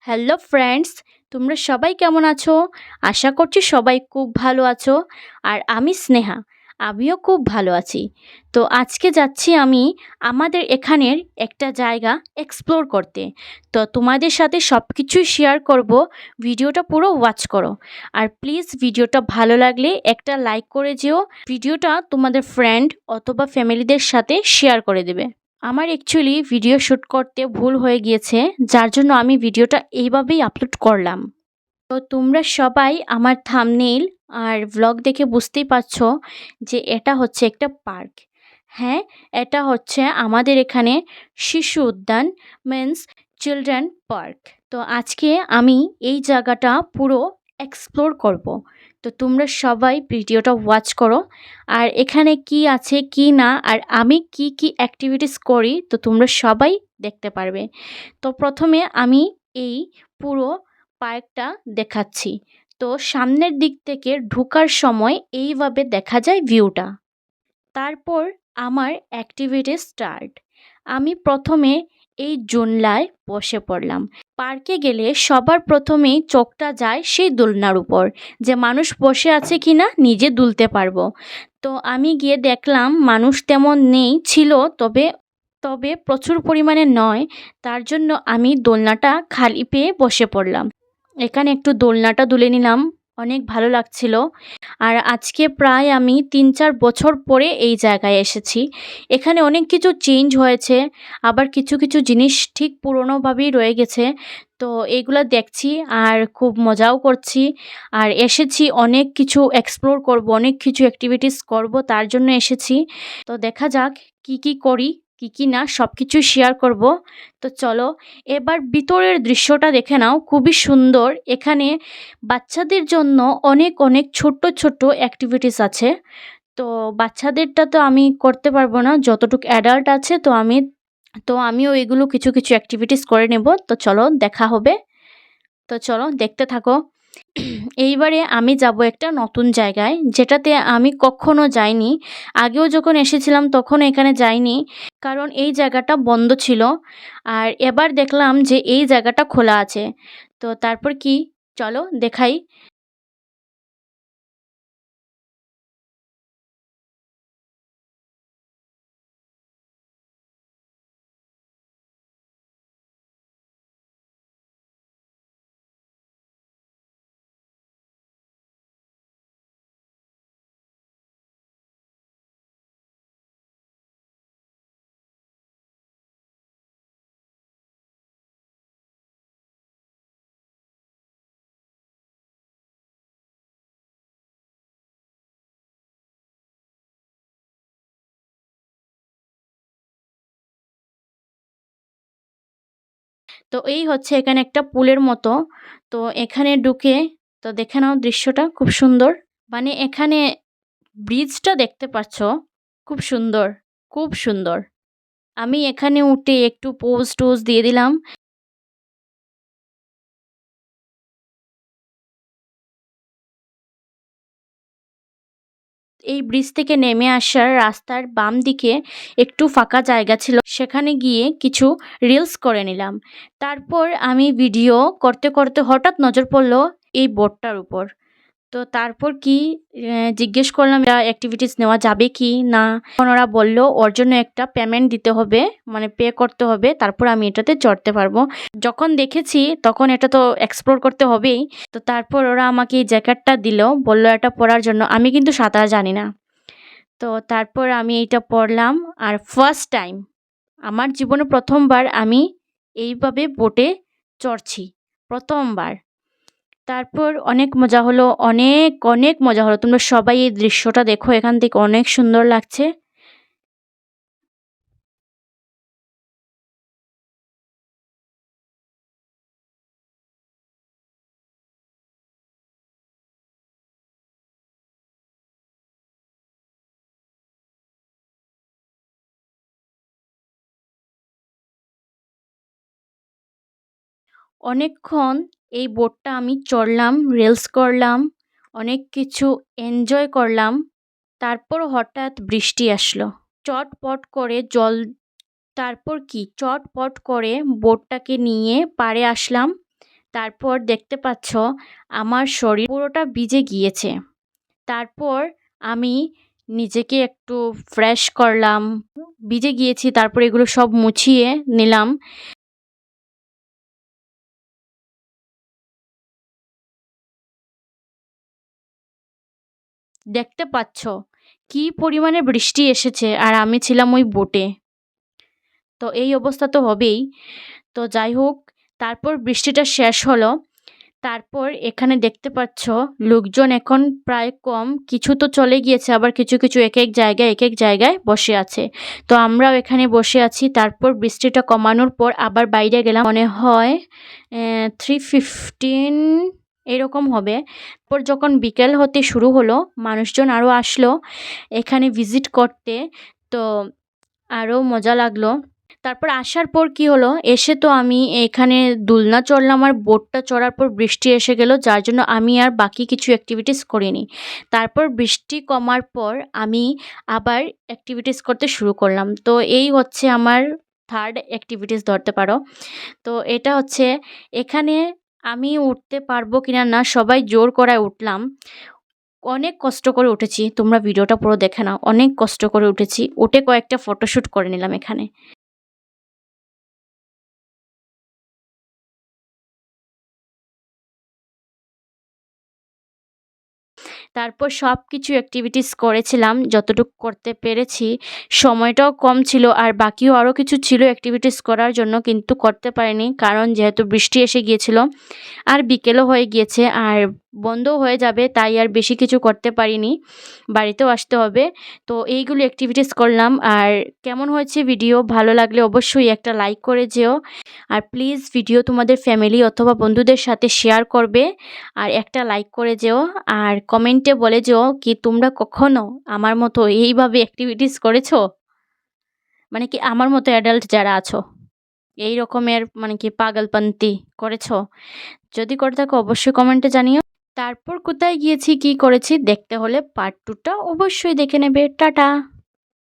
Hello friends, তোমরা সবাই কেমন আছো? আশা করছি সবাই খুব ভালো আছো। আর আমি স্নেহা, আমিও খুব ভালো আছি। তো আজকে যাচ্ছি আমি আমাদের এখানের একটা জায়গা এক্সপ্লোর করতে। তো তোমাদের সাথে সব কিছুই শেয়ার করব। ভিডিওটা পুরো ওয়াচ করো। আর প্লিজ ভিডিওটা ভালো লাগলে একটা লাইক করে যেও। ভিডিওটা তোমাদের ফ্রেন্ড অথবা ফ্যামিলিদের সাথে শেয়ার করে দেবে। আমার অ্যাকচুয়ালি ভিডিও শ্যুট করতে ভুল হয়ে গিয়েছে, যার জন্য আমি ভিডিওটা এইভাবেই আপলোড করলাম। তো তোমরা সবাই আমার থাম্বনেইল আর ভ্লগ দেখে বুঝতেই পারছো যে এটা হচ্ছে একটা পার্ক। হ্যাঁ, এটা হচ্ছে আমাদের এখানে শিশু উদ্যান, মিন্স চিলড্রেন পার্ক। তো আজকে আমি এই জায়গাটা পুরো এক্সপ্লোর করব। তো তোমরা সবাই ভিডিওটা ওয়াচ করো। আর এখানে কি আছে কি না আর আমি কি কি অ্যাক্টিভিটিস করি তো তোমরা সবাই দেখতে পারবে। তো প্রথমে আমি এই পুরো পার্কটা দেখাচ্ছি। তো সামনের দিক থেকে ঢোকার সময় এইভাবে দেখা যায় ভিউটা। তারপর আমার অ্যাক্টিভিটি স্টার্ট। আমি প্রথমে এই জোনলায় বসে পড়লাম। পার্কে গেলে সবার প্রথমেই চোখটা যায় সেই দোলনার উপর, যে মানুষ বসে আছে কিনা নিজে দুলতে পারবো। তো আমি গিয়ে দেখলাম মানুষ তেমন নেই, ছিল তবে তবে প্রচুর পরিমাণে নয়। তার জন্য আমি দোলনাটা খালি পেয়ে বসে পড়লাম। এখানে একটু দোলনাটা দুলে নিলাম, অনেক ভালো লাগছিল। আর আজকে প্রায় আমি ৩-৪ বছর পরে এই জায়গায় এসেছি। এখানে অনেক কিছু চেঞ্জ হয়েছে, আবার কিছু কিছু জিনিস ঠিক পুরনোভাবেই রয়ে গেছে। তো এইগুলো দেখছি আর খুব মজাও করছি। আর এসেছি অনেক কিছু এক্সপ্লোর করব, অনেক কিছু অ্যাক্টিভিটিস করব, তার জন্য এসেছি। তো দেখা যাক কি কি করি, কি কি না সব কিছুই শেয়ার করব। তো চলো এবার ভিতরের দৃশ্যটা দেখে নাও, খুবই সুন্দর। এখানে বাচ্চাদের জন্য অনেক অনেক ছোট্ট ছোট্ট অ্যাক্টিভিটিস আছে। তো বাচ্চাদেরটা তো আমি করতে পারবো না, যতটুকু অ্যাডাল্ট আছে তো আমিও এগুলো কিছু কিছু অ্যাক্টিভিটিস করে নেব। তো চলো দেখা হবে। তো চলো দেখতে থাকো। এইবারে আমি যাব একটা নতুন জায়গায়, যেটাতে আমি কখনো যাইনি। আগেও যখন এসেছিলাম তখন এখানে যাইনি, কারণ এই জায়গাটা বন্ধ ছিল। আর এবার দেখলাম যে এই জায়গাটা খোলা আছে। তো তারপর কি, চলো দেখাই। তো এই হচ্ছে এখানে একটা পুলের মতো। তো এখানে ঢুকে তো দেখে নাও, দৃশ্যটা খুব সুন্দর। মানে এখানে ব্রিজটা দেখতে পাচ্ছ, খুব সুন্দর, খুব সুন্দর। আমি এখানে উঠে একটু পোজ টোজ দিয়ে দিলাম। এই ব্রিজ থেকে নেমে আসার রাস্তার বাম দিকে একটু ফাঁকা জায়গা ছিল, সেখানে গিয়ে কিছু রিলস করে নিলাম। তারপর আমি ভিডিও করতে করতে হঠাৎ নজর পড়লো এই বোর্ডটার উপর। তো তারপর কি জিজ্ঞেস করলাম অ্যাক্টিভিটিস নেওয়া যাবে কি না। তখন ওরা বলল ওর জন্য একটা পেমেন্ট দিতে হবে, মানে পে করতে হবে, তারপর আমি এটাতে চড়তে পারবো। যখন দেখেছি তখন এটা তো এক্সপ্লোর করতে হবেই। তো তারপর ওরা আমাকে এই জ্যাকেটটা দিল, বলল এটা পরার জন্য। আমি কিন্তু সাঁতার জানি না। তো তারপর আমি এইটা পরলাম। আর ফার্স্ট টাইম, আমার জীবনে প্রথমবার আমি এইভাবে বোটে চড়ছি, প্রথমবার। তারপর অনেক মজা হলো, অনেক অনেক মজা হলো। তোমরা সবাই এই দৃশ্যটা দেখো, এখান থেকে অনেক সুন্দর লাগছে। অনেকক্ষণ এই বোটটা আমি চড়লাম, রিলস করলাম, অনেক কিছু এনজয় করলাম। তারপর হঠাৎ বৃষ্টি আসলো, চটপট করে জল। তারপর কি চটপট করে বোটটাকে নিয়ে পাড়ে আসলাম। তারপর দেখতে পাচ্ছ আমার শরীর পুরোটা ভিজে গিয়েছে। তারপর আমি নিজেকে একটু ফ্রেশ করলাম, ভিজে গিয়েছি তারপর এগুলো সব মুছিয়ে নিলাম। দেখতে পাচ্ছ কি পরিমাণে বৃষ্টি এসেছে আর আমি ছিলাম ওই বোটে। তো এই অবস্থা তো হবেই। তো যাই হোক, তারপর বৃষ্টিটা শেষ হলো। তারপর এখানে দেখতে পাচ্ছ লোকজন এখন প্রায় কম, কিছু তো চলে গিয়েছে আবার কিছু কিছু এক এক জায়গায় বসে আছে। তো আমরাও এখানে বসে আছি। তারপর বৃষ্টিটা কমানোর পর আবার বাইরে গেলাম, মনে হয় 3:15 এরকম হবে। তারপর যখন বিকেল হতে শুরু হলো মানুষজন আরও আসলো এখানে ভিজিট করতে। তো আরও মজা লাগলো। তারপর আসার পর কি হলো, এসে তো আমি এখানে দোলনা চড়লাম আর বোটটা চড়ার পর বৃষ্টি এসে গেল, যার জন্য আমি আর বাকি কিছু অ্যাক্টিভিটিস করিনি। তারপর বৃষ্টি কমার পর আমি আবার অ্যাক্টিভিটিস করতে শুরু করলাম। তো এই হচ্ছে আমার থার্ড অ্যাক্টিভিটিস ধরতে পারো। তো এটা হচ্ছে এখানে আমি উঠতে পারবো কিনা না, সবাই জোর করায় উঠলাম। অনেক কষ্ট করে উঠেছি, তোমরা ভিডিওটা পুরো দেখে নাও। অনেক কষ্ট করে উঠেছি, উঠে কয়েকটা ফটোশ্যুট করে নিলাম এখানে। তারপর সব কিছু অ্যাক্টিভিটিস করেছিলাম যতটুকু করতে পেরেছি। সময়টাও কম ছিল আর বাকিও আরও কিছু ছিল অ্যাক্টিভিটিস করার জন্য, কিন্তু করতে পারিনি কারণ যেহেতু বৃষ্টি এসে গিয়েছিল আর বিকেলও হয়ে গিয়েছে আর বন্ধও হয়ে যাবে, তাই আর বেশি কিছু করতে পারিনি, বাড়িতেও আসতে হবে। তো এইগুলো অ্যাক্টিভিটিস করলাম। আর কেমন হয়েছে ভিডিও, ভালো লাগলে অবশ্যই একটা লাইক করে যেও। আর প্লিজ ভিডিও তোমাদের ফ্যামিলি অথবা বন্ধুদের সাথে শেয়ার করবে আর একটা লাইক করে যেও। আর কমেন্টে বলে যেও কি তোমরা কখনো আমার মতো এইভাবে অ্যাক্টিভিটিস করেছো, মানে কি আমার মতো অ্যাডাল্ট যারা আছো এই রকমের মানে কি পাগলপন্থী করেছো। যদি করে থাকো অবশ্যই কমেন্টে জানিও। তারপর কোথায় গিয়েছি কি করেছি দেখতে হলে পার্ট 2টা অবশ্যই দেখে নেবে। টাটা।